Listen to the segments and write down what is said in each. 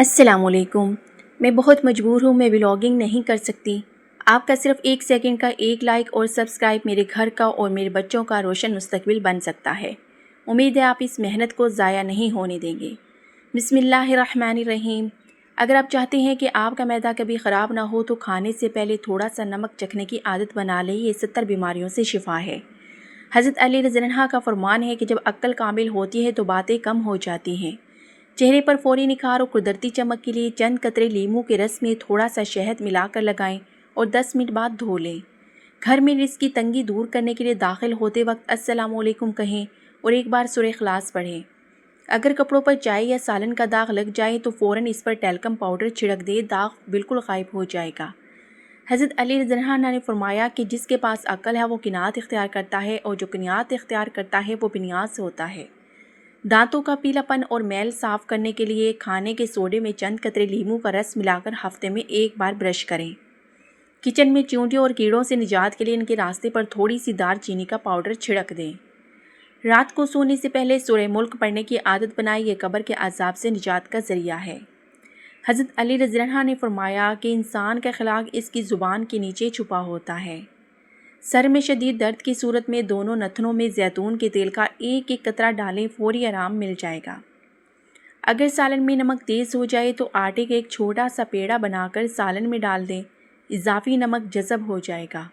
السلام علیکم۔ میں بہت مجبور ہوں، میں ولاگنگ نہیں کر سکتی۔ آپ کا صرف 1 سیکنڈ کا ایک لائک اور سبسکرائب میرے گھر کا اور میرے بچوں کا روشن مستقبل بن سکتا ہے۔ امید ہے آپ اس محنت کو ضائع نہیں ہونے دیں گے۔ بسم اللہ الرحمن الرحیم۔ اگر آپ چاہتے ہیں کہ آپ کا معدہ کبھی خراب نہ ہو تو کھانے سے پہلے تھوڑا سا نمک چکھنے کی عادت بنا لیں، یہ 70 بیماریوں سے شفا ہے۔ حضرت علی رضی اللہ عنہ کا فرمان ہے کہ جب عقل کامل ہوتی ہے تو باتیں کم ہو جاتی ہیں۔ چہرے پر فوری نکھار اور قدرتی چمک کے لیے چند قطرے لیموں کے رس میں تھوڑا سا شہد ملا کر لگائیں اور 10 منٹ بعد دھو لیں۔ گھر میں رزق کی تنگی دور کرنے کے لیے داخل ہوتے وقت السلام علیکم کہیں اور ایک بار سورہ اخلاص پڑھیں۔ اگر کپڑوں پر چائے یا سالن کا داغ لگ جائے تو فوراً اس پر ٹیلکم پاؤڈر چھڑک دے، داغ بالکل غائب ہو جائے گا۔ حضرت علی رضی اللہ عنہ نے فرمایا کہ جس کے پاس عقل ہے وہ قناعت اختیار کرتا ہے اور جو قناعت اختیار کرتا ہے وہ بنیاز ہوتا ہے۔ دانتوں کا پیلا پن اور میل صاف کرنے کے لیے کھانے کے سوڈے میں چند قطرے لیموں کا رس ملا کر ہفتے میں ایک بار برش کریں۔ کچن میں چیونٹیوں اور کیڑوں سے نجات کے لیے ان کے راستے پر تھوڑی سی دار چینی کا پاؤڈر چھڑک دیں۔ رات کو سونے سے پہلے سورہ ملک پڑھنے کی عادت بنائیں، یہ قبر کے عذاب سے نجات کا ذریعہ ہے۔ حضرت علی رضی اللہ عنہ نے فرمایا کہ انسان کا اخلاق اس کی زبان کے نیچے چھپا ہوتا ہے۔ سر میں شدید درد کی صورت میں دونوں نتنوں میں زیتون کے تیل کا ایک ایک قطرہ ڈالیں، فوری آرام مل جائے گا۔ اگر سالن میں نمک تیز ہو جائے تو آٹے کا ایک چھوٹا سا پیڑا بنا کر سالن میں ڈال دیں، اضافی نمک جذب ہو جائے گا۔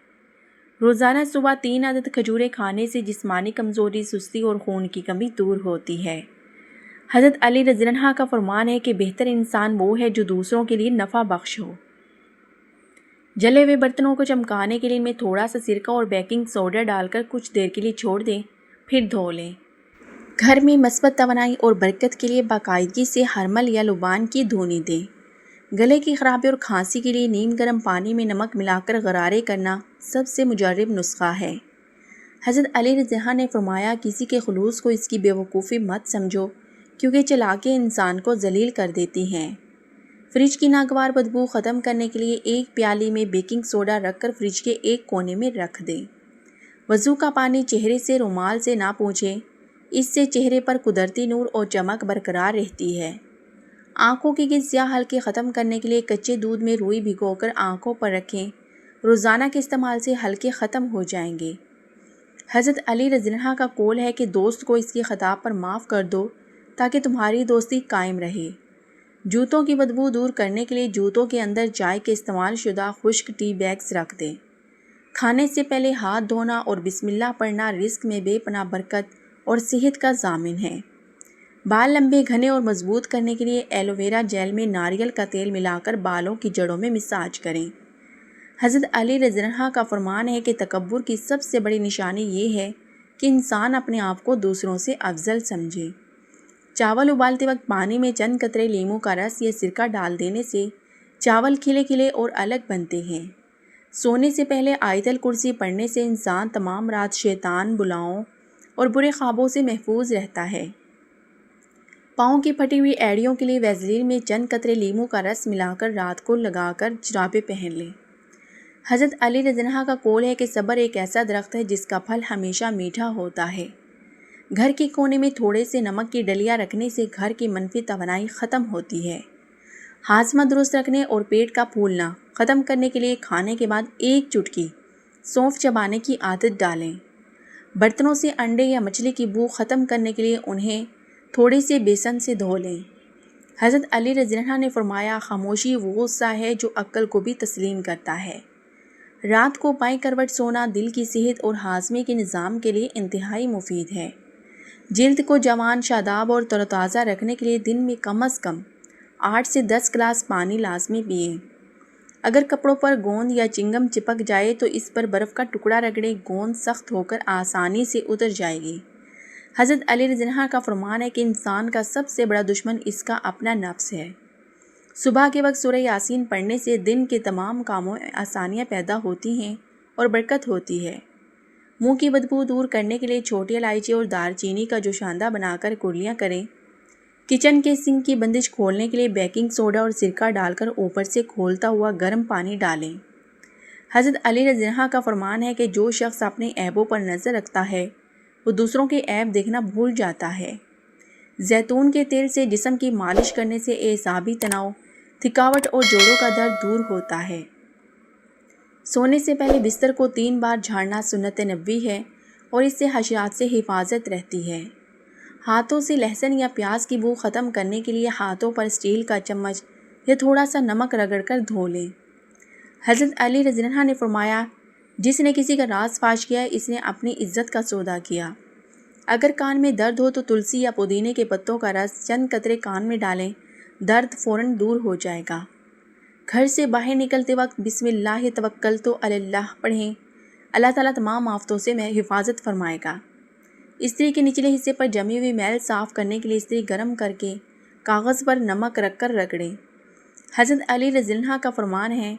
روزانہ صبح 3 عدد کھجوریں کھانے سے جسمانی کمزوری، سستی اور خون کی کمی دور ہوتی ہے۔ حضرت علی رضی اللہ عنہ کا فرمان ہے کہ بہتر انسان وہ ہے جو دوسروں کے لیے نفع بخش ہو۔ جلے ہوئے برتنوں کو چمکانے کے لیے ان میں تھوڑا سا سرکہ اور بیکنگ سوڈا ڈال کر کچھ دیر کے لیے چھوڑ دیں، پھر دھو لیں۔ گھر میں مثبت توانائی اور برکت کے لیے باقاعدگی سے ہرمل یا لبان کی دھونی دیں۔ گلے کی خرابی اور کھانسی کے لیے نیم گرم پانی میں نمک ملا کر غرارے کرنا سب سے مجرب نسخہ ہے۔ حضرت علی رضی اللہ عنہ نے فرمایا کسی کے خلوص کو اس کی بے وقوفی مت سمجھو، کیونکہ چلاکیاں انسان کو ذلیل کر دیتی ہیں۔ فریج کی ناگوار بدبو ختم کرنے کے لیے ایک پیالی میں بیکنگ سوڈا رکھ کر فریج کے ایک کونے میں رکھ دیں۔ وضو کا پانی چہرے سے رومال سے نہ پوچھیں، اس سے چہرے پر قدرتی نور اور چمک برقرار رہتی ہے۔ آنکھوں کے سیاہ حلقے ختم کرنے کے لیے کچے دودھ میں روئی بھگو کر آنکھوں پر رکھیں، روزانہ کے استعمال سے حلقے ختم ہو جائیں گے۔ حضرت علی رضی اللہ عنہ کا قول ہے کہ دوست کو اس کی خطا پر معاف کر دو تاکہ تمہاری دوستی قائم رہے۔ جوتوں کی بدبو دور کرنے کے لیے جوتوں کے اندر چائے کے استعمال شدہ خشک ٹی بیگز رکھ دیں۔ کھانے سے پہلے ہاتھ دھونا اور بسم اللہ پڑھنا رزق میں بے پناہ برکت اور صحت کا ضامن ہے۔ بال لمبے، گھنے اور مضبوط کرنے کے لیے ایلو ویرا جیل میں ناریل کا تیل ملا کر بالوں کی جڑوں میں مساج کریں۔ حضرت علی رضی اللہ عنہ کا فرمان ہے کہ تکبر کی سب سے بڑی نشانی یہ ہے کہ انسان اپنے آپ کو دوسروں سے افضل سمجھے۔ چاول ابالتے وقت پانی میں چند قطرے لیموں کا رس یا سرکہ ڈال دینے سے چاول کھلے کھلے اور الگ بنتے ہیں۔ سونے سے پہلے آیت الکرسی پڑھنے سے انسان تمام رات شیطان، بلاؤں اور برے خوابوں سے محفوظ رہتا ہے۔ پاؤں کی پھٹی ہوئی ایڑیوں کے لیے ویزلین میں چند قطرے لیموں کا رس ملا کر رات کو لگا کر جرابیں پہن لیں۔ حضرت علی رضی اللہ عنہ کا قول ہے کہ صبر ایک ایسا درخت ہے جس کا پھل ہمیشہ میٹھا ہوتا ہے۔ گھر کے کونے میں تھوڑے سے نمک کی ڈلیا رکھنے سے گھر کی منفی توانائی ختم ہوتی ہے۔ ہاضمہ درست رکھنے اور پیٹ کا پھولنا ختم کرنے کے لیے کھانے کے بعد ایک چٹکی سونف چبانے کی عادت ڈالیں۔ برتنوں سے انڈے یا مچھلی کی بو ختم کرنے کے لیے انہیں تھوڑے سے بیسن سے دھو لیں۔ حضرت علی رضی اللہ عنہ نے فرمایا خاموشی وہ غصہ ہے جو عقل کو بھی تسلیم کرتا ہے۔ رات کو بائیں کروٹ سونا دل کی صحت اور ہاضمے کے نظام کے لیے انتہائی مفید ہے۔ جلد کو جوان، شاداب اور تر و تازہ رکھنے کے لیے دن میں کم از کم 8 سے 10 گلاس پانی لازمی پئیں۔ اگر کپڑوں پر گوند یا چنگم چپک جائے تو اس پر برف کا ٹکڑا رگڑیں، گوند سخت ہو کر آسانی سے اتر جائے گی۔ حضرت علی رضی اللہ عنہ کا فرمان ہے کہ انسان کا سب سے بڑا دشمن اس کا اپنا نفس ہے۔ صبح کے وقت سورہ یاسین پڑھنے سے دن کے تمام کاموں میں آسانیاں پیدا ہوتی ہیں اور برکت ہوتی ہے۔ منہ کی بدبو دور کرنے کے لیے چھوٹی الائچی اور دار چینی کا جوشاندہ بنا کر کرلیاں کریں۔ کچن کے سنک کی بندش کھولنے کے لیے بیکنگ سوڈا اور سرکہ ڈال کر اوپر سے کھولتا ہوا گرم پانی ڈالیں۔ حضرت علی رضی اللہ عنہ کا فرمان ہے کہ جو شخص اپنے عیبوں پر نظر رکھتا ہے وہ دوسروں کے عیب دیکھنا بھول جاتا ہے۔ زیتون کے تیل سے جسم کی مالش کرنے سے اعصابی تناؤ، تھکاوٹ اور جوڑوں کا درد دور ہوتا ہے۔ سونے سے پہلے بستر کو 3 بار جھاڑنا سنت نبوی ہے اور اس سے حشرات سے حفاظت رہتی ہے۔ ہاتھوں سے لہسن یا پیاز کی بو ختم کرنے کے لیے ہاتھوں پر اسٹیل کا چمچ یا تھوڑا سا نمک رگڑ کر دھو لیں۔ حضرت علی رضی اللہ عنہ نے فرمایا، جس نے کسی کا راز فاش کیا اس نے اپنی عزت کا سودا کیا۔ اگر کان میں درد ہو تو تلسی یا پودینے کے پتوں کا رس چند قطرے کان میں ڈالیں، درد فوراً دور ہو جائے گا۔ گھر سے باہر نکلتے وقت بسم اللہ توکلت علی اللہ پڑھیں، اللہ تعالیٰ تمام آفتوں سے حفاظت فرمائے گا۔ استری کے نچلے حصے پر جمی ہوئی میل صاف کرنے کے لیے استری گرم کر کے کاغذ پر نمک رکھ کر رگڑیں۔ حضرت علی رضی اللہ عنہ کا فرمان ہے،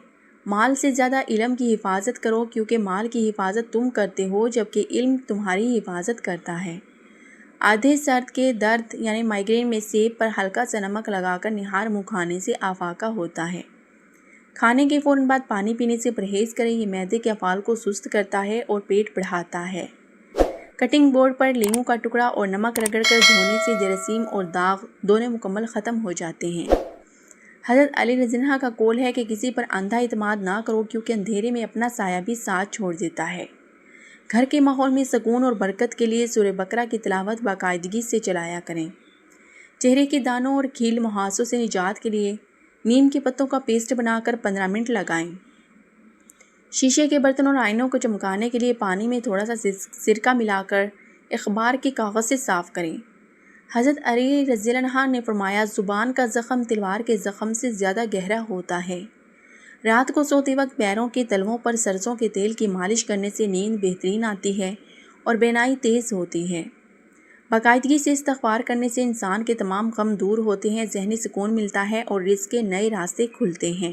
مال سے زیادہ علم کی حفاظت کرو، کیونکہ مال کی حفاظت تم کرتے ہو جبکہ علم تمہاری حفاظت کرتا ہے۔ آدھے سر کے درد یعنی مائیگرین میں سیب پر ہلکا سا نمک لگا کر نہار منہ کھانے سے افاقہ ہوتا ہے۔ کھانے کے فوراً بعد پانی پینے سے پرہیز کریں، یہ معدے کے افعال کو سست کرتا ہے اور پیٹ بڑھاتا ہے۔ کٹنگ بورڈ پر لیموں کا ٹکڑا اور نمک رگڑ کر دھونے سے جراثیم اور داغ دونوں مکمل ختم ہو جاتے ہیں۔ حضرت علی رضی اللہ عنہ کا قول ہے کہ کسی پر اندھا اعتماد نہ کرو، کیونکہ اندھیرے میں اپنا سایہ بھی ساتھ چھوڑ دیتا ہے۔ گھر کے ماحول میں سکون اور برکت کے لیے سورہ بقرہ کی تلاوت باقاعدگی سے چلایا کریں۔ چہرے کے دانوں اور کھیل مہاسوں سے نجات کے لیے نیم کے پتوں کا پیسٹ بنا کر 15 منٹ لگائیں۔ شیشے کے برتن اور آئینوں کو چمکانے کے لیے پانی میں تھوڑا سا سرکہ ملا کر اخبار کے کاغذ سے صاف کریں۔ حضرت علی رضی اللہ عنہ نے فرمایا، زبان کا زخم تلوار کے زخم سے زیادہ گہرا ہوتا ہے۔ رات کو سوتے وقت پیروں کے تلووں پر سرسوں کے تیل کی مالش کرنے سے نیند بہترین آتی ہے اور بینائی تیز ہوتی ہے۔ باقاعدگی سے استغفار کرنے سے انسان کے تمام غم دور ہوتے ہیں، ذہنی سکون ملتا ہے اور رزق کے نئے راستے کھلتے ہیں۔